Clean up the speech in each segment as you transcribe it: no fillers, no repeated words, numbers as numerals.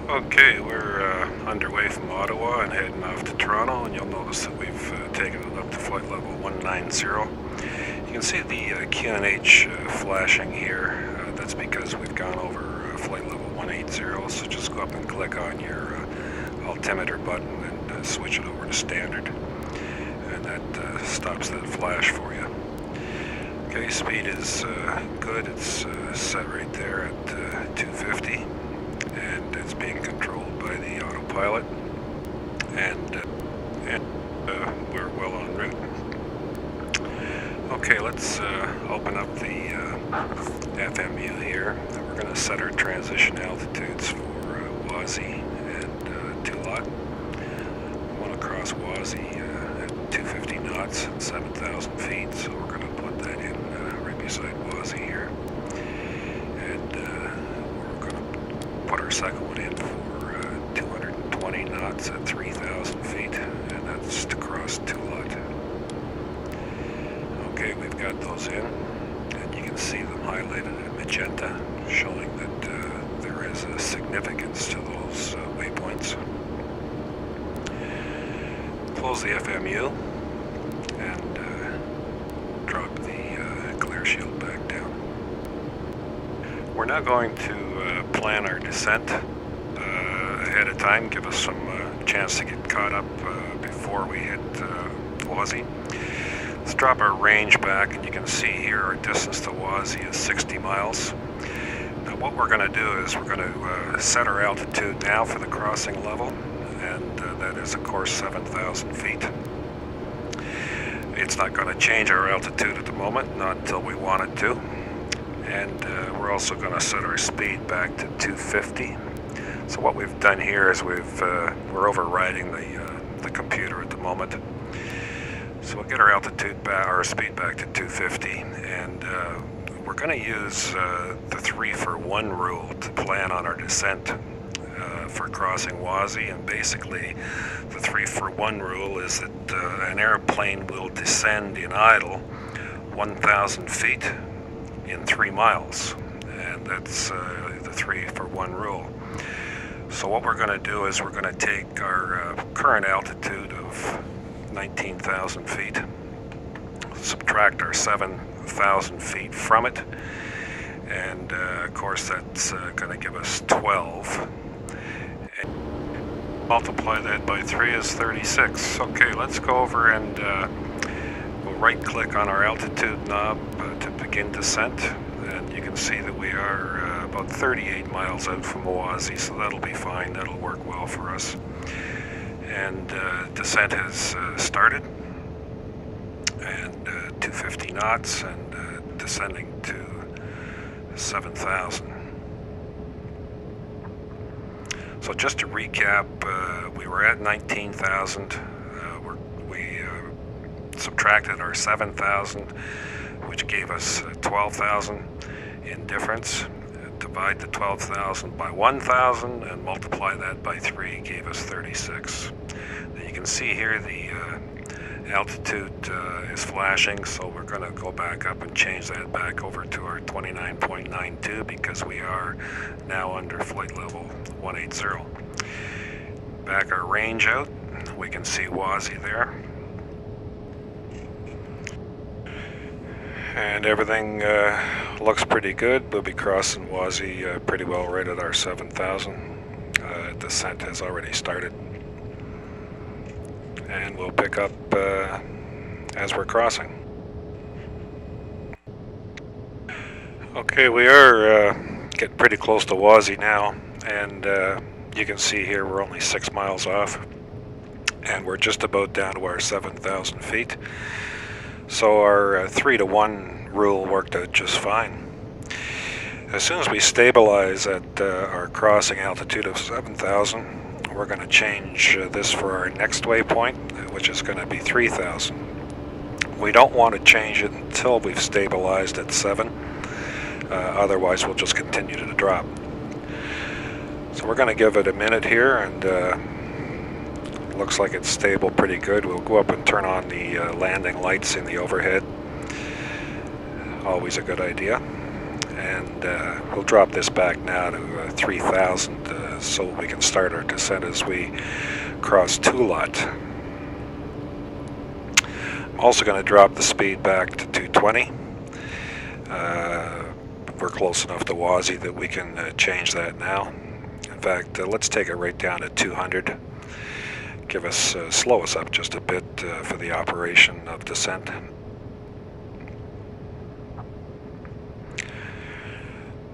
Okay, we're underway from Ottawa and heading off to Toronto, and you'll notice that we've taken it up to flight level 190. You can see the QNH flashing here. That's because we've gone over flight level 180, so just go up and click on your altimeter button and switch it over to standard, and that stops that flash for you. Okay, speed is good. It's set right there at 250. And it's being controlled by the autopilot, and we're well en route. Okay, let's open up the FMU here. We're going to set our transition altitudes for WASI and Tulot. We want to cross WASI at 250 knots and 7,000 feet, so we're going to put that in right beside WASI here. Put our second one in for 220 knots at 3,000 feet, and that's to cross Tulot. Okay, we've got those in, and you can see them highlighted in magenta, showing that there is a significance to those waypoints. Close the FMU and drop the glare shield back down. We're now going to plan our descent ahead of time, give us some chance to get caught up before we hit WASI. Let's drop our range back, and you can see here our distance to WASI is 60 miles. Now what we're going to do is we're going to set our altitude now for the crossing level, and that is of course 7,000 feet. It's not going to change our altitude at the moment, not until we want it to. And we're also going to set our speed back to 250. So what we've done here is we're overriding the computer at the moment. So we'll get our altitude back, our speed back to 250, and we're going to use the 3-for-1 rule to plan on our descent for crossing WASI. And basically, the 3-for-1 rule is that an airplane will descend in idle 1,000 feet in 3 miles, and that's the 3-for-1 rule. So what we're going to do is we're going to take our current altitude of 19,000 feet, subtract our 7,000 feet from it, and of course that's going to give us 12. And multiply that by 3 is 36. Okay, let's go over and we'll right click on our altitude knob to begin descent, and you can see that we are about 38 miles out from WASI, so that'll be fine, that'll work well for us. And descent has started, and 250 knots, and descending to 7,000. So just to recap, we were at 19,000, we subtracted our 7,000, which gave us 12,000 in difference. Divide the 12,000 by 1,000 and multiply that by 3 gave us 36. Now you can see here the altitude is flashing, so we're going to go back up and change that back over to our 29.92 because we are now under flight level 180. Back our range out, we can see WASI there. And everything looks pretty good. We'll be crossing WASI pretty well right at our 7,000. Descent has already started. And we'll pick up as we're crossing. Okay, we are getting pretty close to WASI now, and you can see here we're only 6 miles off, and we're just about down to our 7,000 feet. So our 3-to-1 rule worked out just fine. As soon as we stabilize at our crossing altitude of 7,000, we're going to change this for our next waypoint, which is going to be 3,000. We don't want to change it until we've stabilized at 7, otherwise we'll just continue to drop. So we're going to give it a minute here, and looks like it's stable pretty good. We'll go up and turn on the landing lights in the overhead. Always a good idea. And we'll drop this back now to 3,000 so we can start our descent as we cross Tulot. I'm also going to drop the speed back to 220. We're close enough to Wazi that we can change that now. In fact, let's take it right down to 200. Slow us up just a bit for the operation of descent.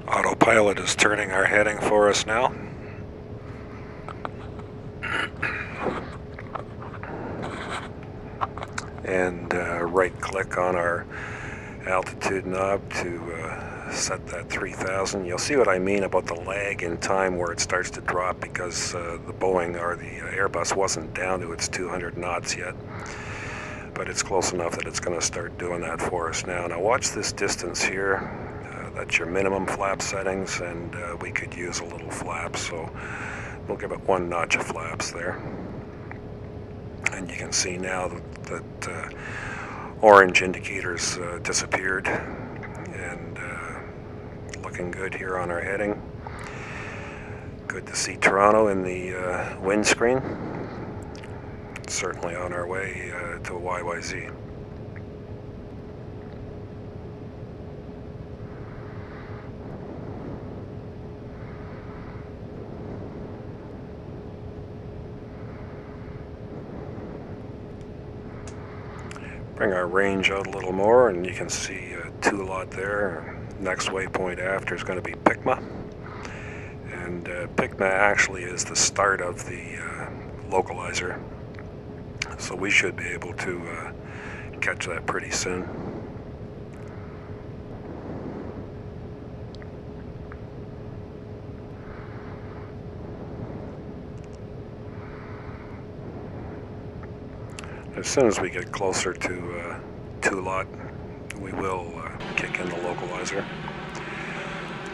Autopilot is turning our heading for us now. And right click on our altitude knob to set that 3000. You'll see what I mean about the lag in time where it starts to drop, because the Boeing or the Airbus wasn't down to its 200 knots yet. But it's close enough that it's going to start doing that for us now. Now watch this distance here. That's your minimum flap settings, and we could use a little flap, so we'll give it 1 notch of flaps there. And you can see now that orange indicators disappeared, and looking good here on our heading. Good to see Toronto in the windscreen. Certainly on our way to YYZ. Bring our range out a little more, and you can see Tulot there. Next waypoint after is going to be Pikma. And Pikma actually is the start of the localizer. So we should be able to catch that pretty soon. As soon as we get closer to Tulot, we will kick in the localizer.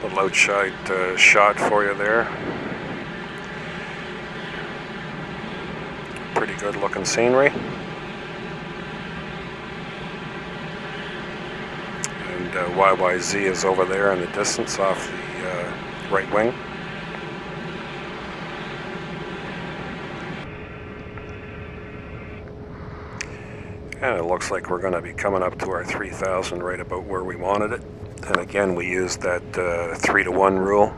A little outside shot for you there. Pretty good looking scenery. And YYZ is over there in the distance off the right wing. And it looks like we're going to be coming up to our 3000 right about where we wanted it. And again, we used that 3-to-1 rule.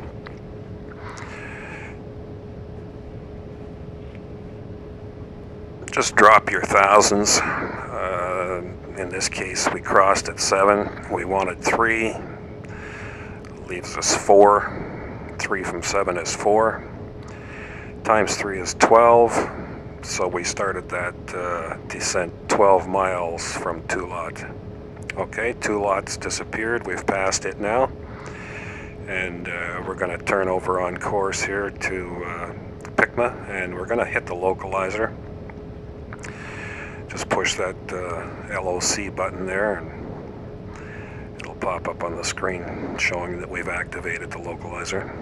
Just drop your thousands. In this case, we crossed at 7. We wanted 3. Leaves us 4. 3 from 7 is 4. Times 3 is 12. So we started that descent 12 miles from Tulot. Okay, Tulot's disappeared. We've passed it now. And we're going to turn over on course here to Pikma, and we're going to hit the localizer. Just push that LOC button there, and it'll pop up on the screen showing that we've activated the localizer.